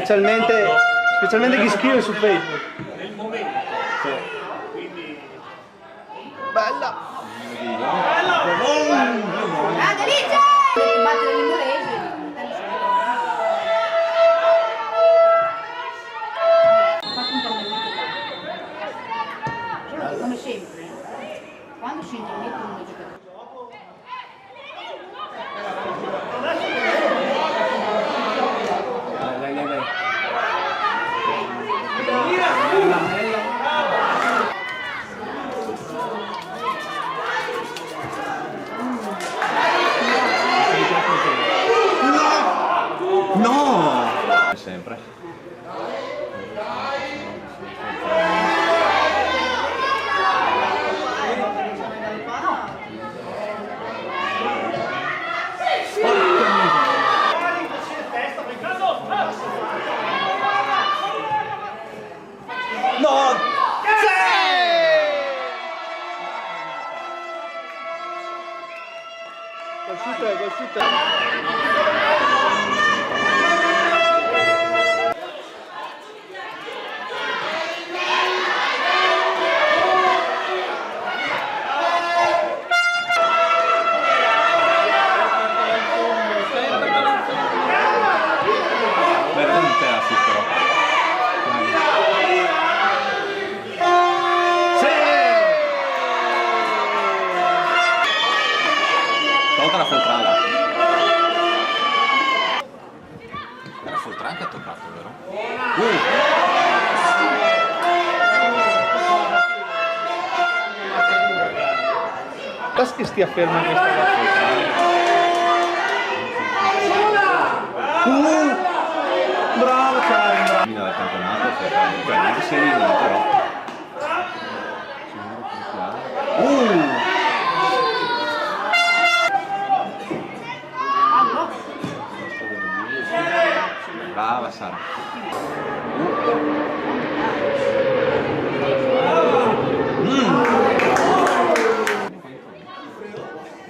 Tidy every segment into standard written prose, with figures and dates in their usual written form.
specialmente chi scrive su Facebook. Nel momento. Sì. Quindi... Bella! Grande Lice! Battere le muresi. Ho fatto un torneo come sempre. Quando si intermettono i giocatori. No! Sempre. No! Col shooter. Veramente assist però. Tolta la Foltrada. Era Foltrada che ha toccato, vero? Basta che stia ferma questa bravo Karim, bravo. Fino dal campionato, cioè neanche si elimina però. Brava Sara.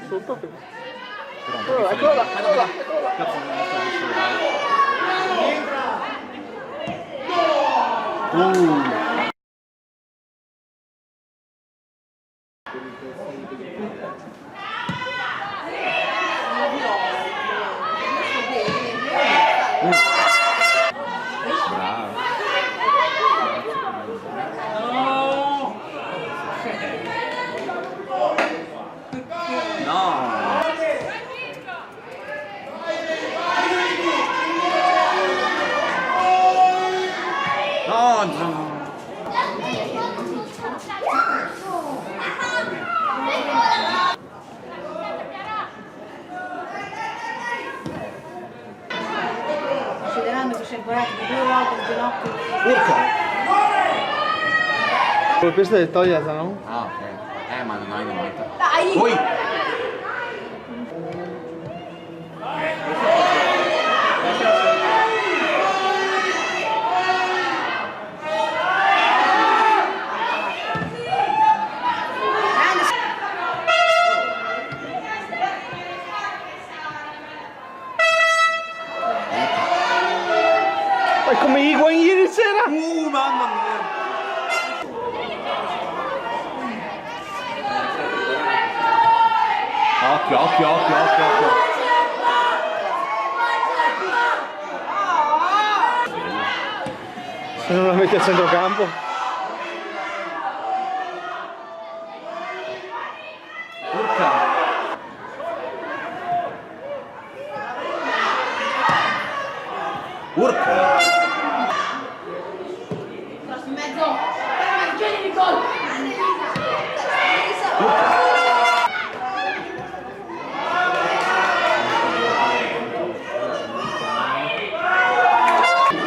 Sotto che... Eccola là. Considerando che si è guardato di 2 volte il ginocchio. Questo è Togliata, no? Ah, ok. Ma non hai 90. Dai! Ui! Poi come Higuain ieri sera! Mamma mia! Occhio, occhio, occhio, occhio, occhio. Se non la metti a centrocampo. Urca! Urca! In mezzo! Chiedi il gol!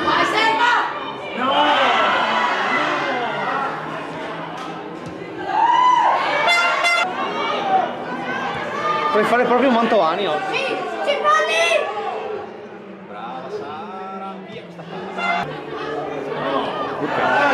Vai Selma! Puoi fare proprio Mantovani oggi. Sì! Ci prendi! Brava Sara, via questa palla. Urca!